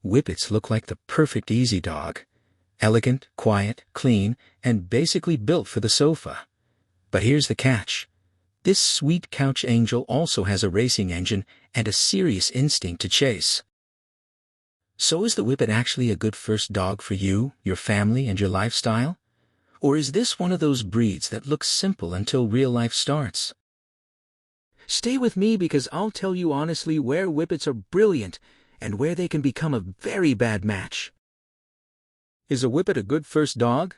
Whippets look like the perfect easy dog. Elegant, quiet, clean, and basically built for the sofa. But here's the catch. This sweet couch angel also has a racing engine and a serious instinct to chase. So is the Whippet actually a good first dog for you, your family, and your lifestyle? Or is this one of those breeds that looks simple until real life starts? Stay with me because I'll tell you honestly where Whippets are brilliant and where they can become a very bad match. Is a Whippet a good first dog?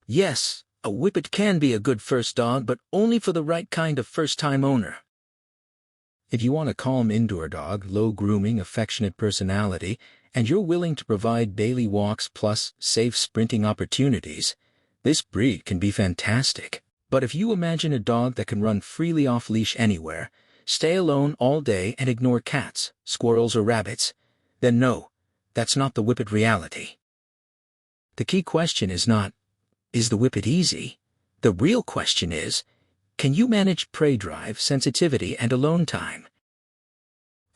Yes, a Whippet can be a good first dog, but only for the right kind of first-time owner. If you want a calm indoor dog, low grooming, affectionate personality, and you're willing to provide daily walks plus safe sprinting opportunities, this breed can be fantastic. But if you imagine a dog that can run freely off-leash anywhere, stay alone all day and ignore cats, squirrels, or rabbits, then no, that's not the Whippet reality. The key question is not, is the Whippet easy? The real question is, can you manage prey drive, sensitivity, and alone time?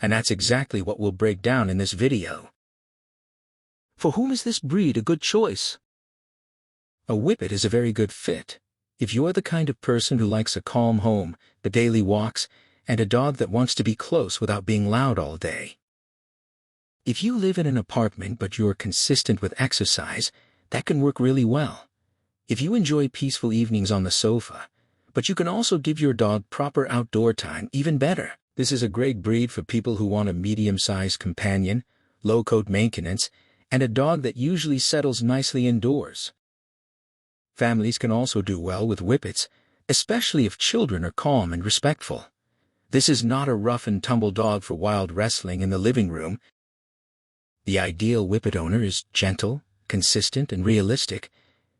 And that's exactly what we'll break down in this video. For whom is this breed a good choice? A Whippet is a very good fit. If you're the kind of person who likes a calm home, the daily walks, and a dog that wants to be close without being loud all day. If you live in an apartment but you're consistent with exercise, that can work really well. If you enjoy peaceful evenings on the sofa, but you can also give your dog proper outdoor time, even better. This is a great breed for people who want a medium-sized companion, low-coat maintenance, and a dog that usually settles nicely indoors. Families can also do well with Whippets, especially if children are calm and respectful. This is not a rough-and-tumble dog for wild wrestling in the living room. The ideal Whippet owner is gentle, consistent, and realistic.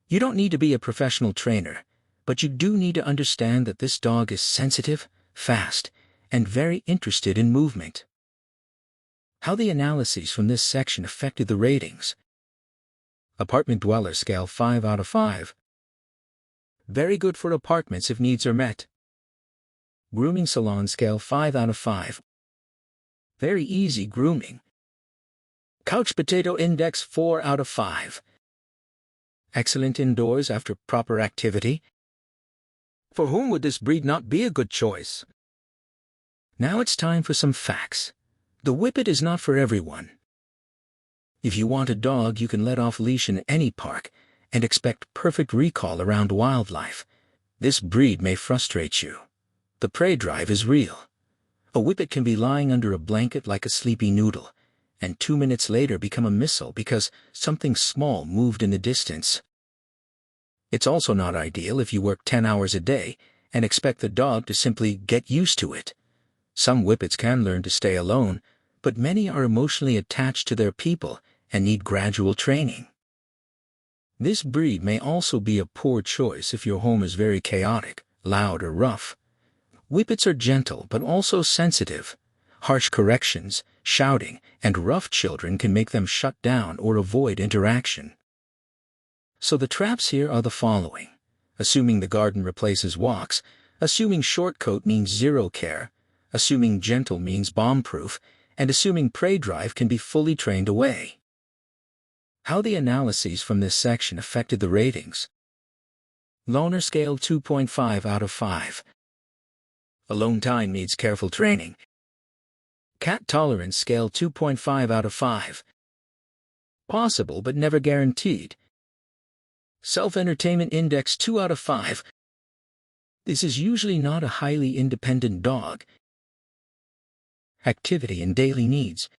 You don't need to be a professional trainer, but you do need to understand that this dog is sensitive, fast, and very interested in movement. How the analyses from this section affected the ratings. Apartment dweller scale 5 out of 5. Very good for apartments if needs are met. Grooming salon scale 5 out of 5. Very easy grooming. Couch potato index 4 out of 5. Excellent indoors after proper activity. For whom would this breed not be a good choice? Now it's time for some facts. The Whippet is not for everyone. If you want a dog you can let off leash in any park and expect perfect recall around wildlife, this breed may frustrate you. The prey drive is real. A Whippet can be lying under a blanket like a sleepy noodle, and 2 minutes later become a missile because something small moved in the distance. It's also not ideal if you work 10 hours a day and expect the dog to simply get used to it. Some Whippets can learn to stay alone, but many are emotionally attached to their people and need gradual training. This breed may also be a poor choice if your home is very chaotic, loud, or rough. Whippets are gentle but also sensitive. Harsh corrections, shouting, and rough children can make them shut down or avoid interaction. So the traps here are the following. Assuming the garden replaces walks, assuming short coat means zero care, assuming gentle means bomb-proof, and assuming prey drive can be fully trained away. How the analyses from this section affected the ratings. Loner scale 2.5 out of 5. Alone time needs careful training. Cat tolerance scale 2.5 out of 5. Possible but never guaranteed. Self-entertainment index 2 out of 5. This is usually not a highly independent dog. Activity and daily needs.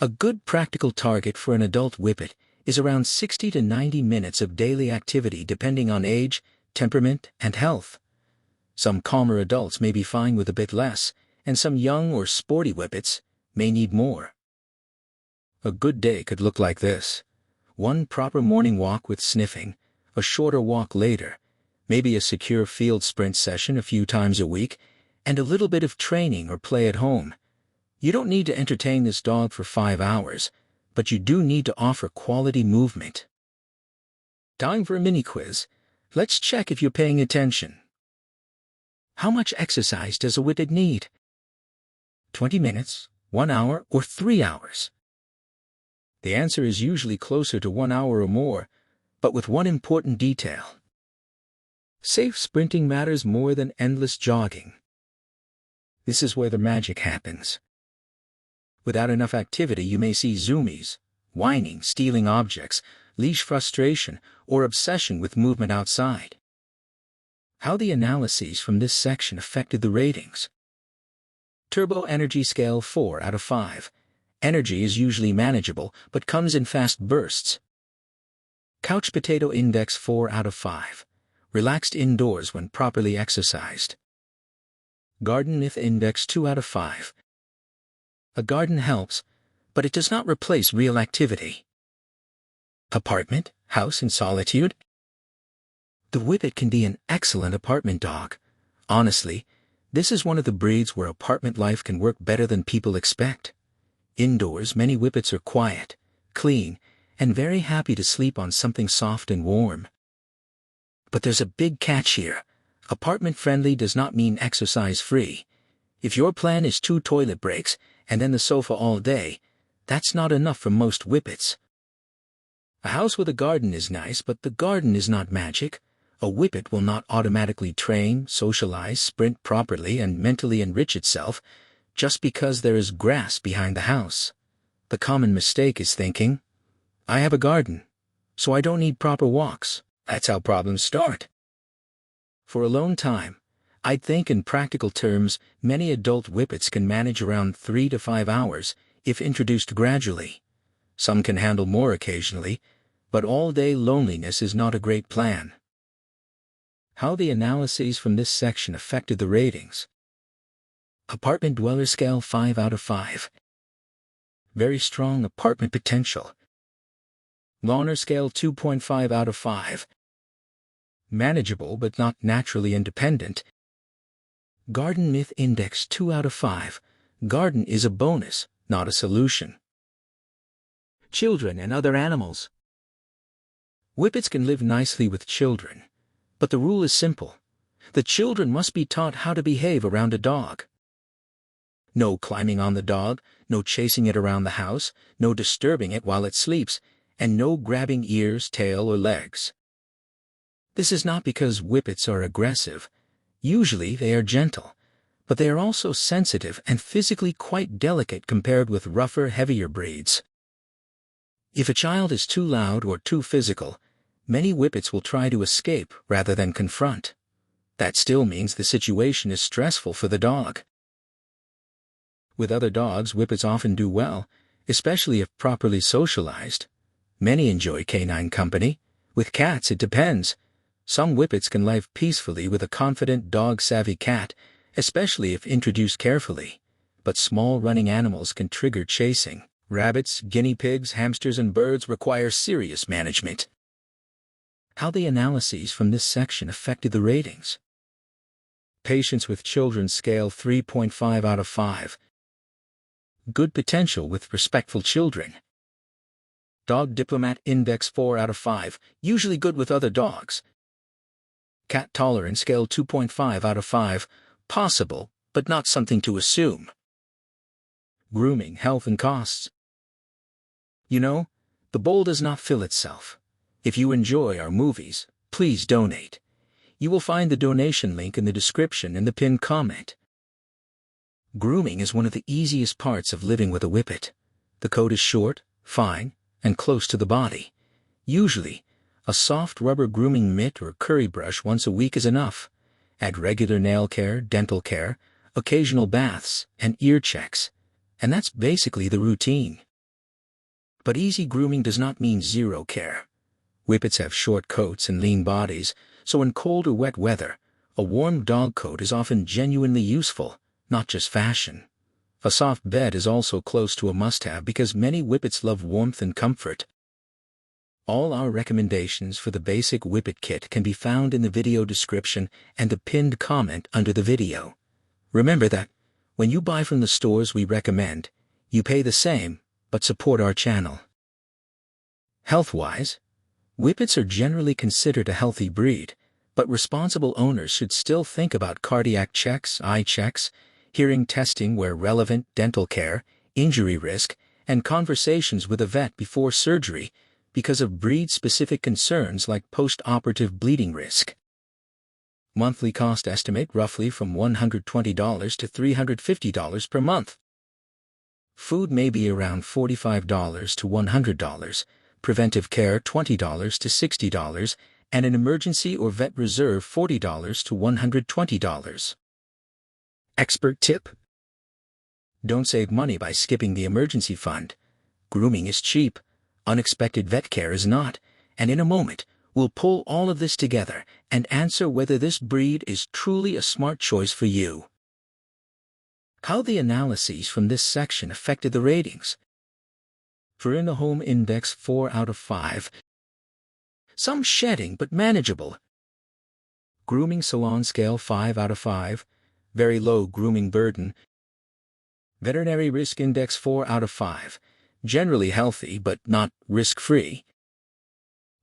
A good practical target for an adult Whippet is around 60 to 90 minutes of daily activity depending on age, temperament, and health. Some calmer adults may be fine with a bit less, and some young or sporty Whippets may need more. A good day could look like this. One proper morning walk with sniffing, a shorter walk later, maybe a secure field sprint session a few times a week, and a little bit of training or play at home. You don't need to entertain this dog for 5 hours, but you do need to offer quality movement. Time for a mini quiz. Let's check if you're paying attention. How much exercise does a Whippet need? 20 minutes, 1 hour, or 3 hours? The answer is usually closer to 1 hour or more, but with one important detail. Safe sprinting matters more than endless jogging. This is where the magic happens. Without enough activity, you may see zoomies, whining, stealing objects, leash frustration, or obsession with movement outside. How the analyses from this section affected the ratings. Turbo Energy Scale 4 out of 5. Energy is usually manageable, but comes in fast bursts. Couch Potato Index 4 out of 5. Relaxed indoors when properly exercised. Garden Myth Index 2 out of 5. A garden helps, but it does not replace real activity. Apartment, house, and solitude. The Whippet can be an excellent apartment dog. Honestly, this is one of the breeds where apartment life can work better than people expect. Indoors, many Whippets are quiet, clean, and very happy to sleep on something soft and warm. But there's a big catch here. Apartment-friendly does not mean exercise-free. If your plan is 2 toilet breaks and then the sofa all day, that's not enough for most Whippets. A house with a garden is nice, but the garden is not magic. A Whippet will not automatically train, socialize, sprint properly, and mentally enrich itself just because there is grass behind the house. The common mistake is thinking, I have a garden, so I don't need proper walks. That's how problems start. For alone time, I'd think in practical terms, many adult Whippets can manage around 3 to 5 hours if introduced gradually. Some can handle more occasionally, but all-day loneliness is not a great plan. How the analyses from this section affected the ratings. Apartment Dweller Scale 5 out of 5. Very strong apartment potential. Loner Scale 2.5 out of 5. Manageable but not naturally independent. Garden Myth Index 2 out of 5. Garden is a bonus, not a solution. Children and other animals. Whippets can live nicely with children, but the rule is simple. The children must be taught how to behave around a dog. No climbing on the dog, no chasing it around the house, no disturbing it while it sleeps, and no grabbing ears, tail, or legs. This is not because Whippets are aggressive. Usually they are gentle, but they are also sensitive and physically quite delicate compared with rougher, heavier breeds. If a child is too loud or too physical, many Whippets will try to escape rather than confront. That still means the situation is stressful for the dog. With other dogs, Whippets often do well, especially if properly socialized. Many enjoy canine company. With cats, it depends. Some Whippets can live peacefully with a confident, dog-savvy cat, especially if introduced carefully. But small running animals can trigger chasing. Rabbits, guinea pigs, hamsters, and birds require serious management. How the analyses from this section affected the ratings. Patience with children scale 3.5 out of 5. Good potential with respectful children. Dog Diplomat Index 4 out of 5, usually good with other dogs. Cat Tolerance Scale 2.5 out of 5, possible, but not something to assume. Grooming Health and Costs. You know, the bowl does not fill itself. If you enjoy our movies, please donate. You will find the donation link in the description and the pinned comment. Grooming is one of the easiest parts of living with a Whippet. The coat is short, fine, and close to the body. Usually, a soft rubber grooming mitt or curry brush once a week is enough. Add regular nail care, dental care, occasional baths, and ear checks. And that's basically the routine. But easy grooming does not mean zero care. Whippets have short coats and lean bodies, so in cold or wet weather, a warm dog coat is often genuinely useful, not just fashion. A soft bed is also close to a must-have because many Whippets love warmth and comfort. All our recommendations for the basic Whippet kit can be found in the video description and the pinned comment under the video. Remember that, when you buy from the stores we recommend, you pay the same, but support our channel. Health-wise, Whippets are generally considered a healthy breed, but responsible owners should still think about cardiac checks, eye checks, hearing testing where relevant, dental care, injury risk, and conversations with a vet before surgery because of breed-specific concerns like post-operative bleeding risk. Monthly cost estimate roughly from $120 to $350 per month. Food may be around $45 to $100, preventive care $20 to $60, and an emergency or vet reserve $40 to $120. Expert tip: don't save money by skipping the emergency fund. Grooming is cheap, unexpected vet care is not, and in a moment, we'll pull all of this together and answer whether this breed is truly a smart choice for you. How the analyses from this section affected the ratings. For in the home index 4 out of 5. Some shedding but manageable. Grooming salon scale 5 out of 5. Very low grooming burden. Veterinary risk index 4 out of 5. Generally healthy but not risk-free.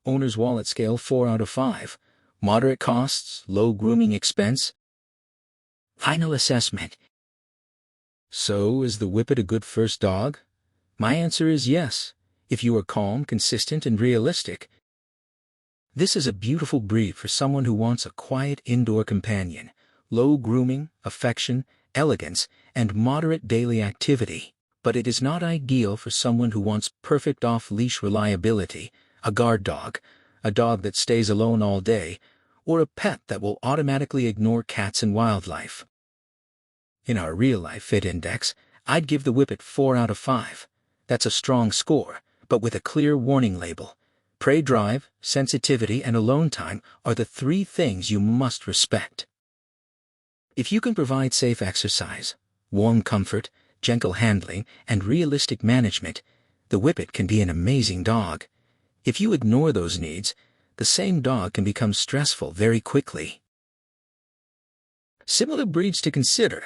Owner's wallet scale 4 out of 5. Moderate costs, low grooming expense. Final assessment. So, is the Whippet a good first dog? My answer is yes, if you are calm, consistent, and realistic. This is a beautiful breed for someone who wants a quiet indoor companion, low grooming, affection, elegance, and moderate daily activity. But it is not ideal for someone who wants perfect off-leash reliability, a guard dog, a dog that stays alone all day, or a pet that will automatically ignore cats and wildlife. In our real-life fit index, I'd give the Whippet 4 out of 5. That's a strong score, but with a clear warning label. Prey drive, sensitivity, and alone time are the 3 things you must respect. If you can provide safe exercise, warm comfort, gentle handling, and realistic management, the Whippet can be an amazing dog. If you ignore those needs, the same dog can become stressful very quickly. Similar breeds to consider.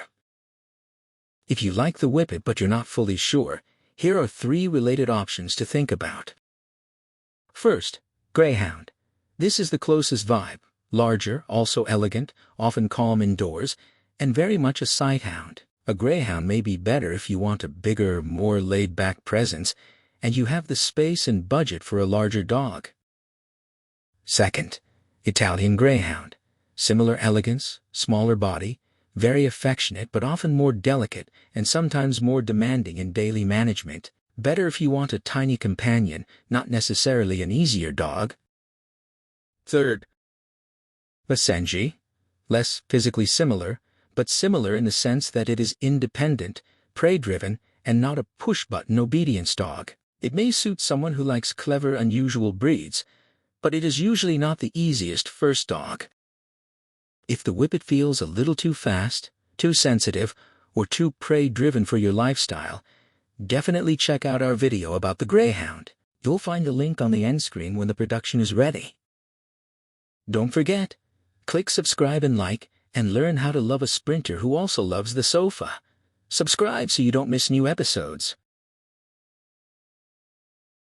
If you like the Whippet but you're not fully sure, here are 3 related options to think about. First, Greyhound. This is the closest vibe. Larger, also elegant, often calm indoors, and very much a sighthound. A Greyhound may be better if you want a bigger, more laid-back presence, and you have the space and budget for a larger dog. Second, Italian Greyhound. Similar elegance, smaller body, very affectionate but often more delicate and sometimes more demanding in daily management. Better if you want a tiny companion, not necessarily an easier dog. Third, Basenji. Less physically similar, but similar in the sense that it is independent, prey-driven, and not a push-button obedience dog. It may suit someone who likes clever, unusual breeds, but it is usually not the easiest first dog. If the Whippet feels a little too fast, too sensitive, or too prey-driven for your lifestyle, definitely check out our video about the Greyhound. You'll find a link on the end screen when the production is ready. Don't forget, click subscribe and like, and learn how to love a sprinter who also loves the sofa. Subscribe so you don't miss new episodes.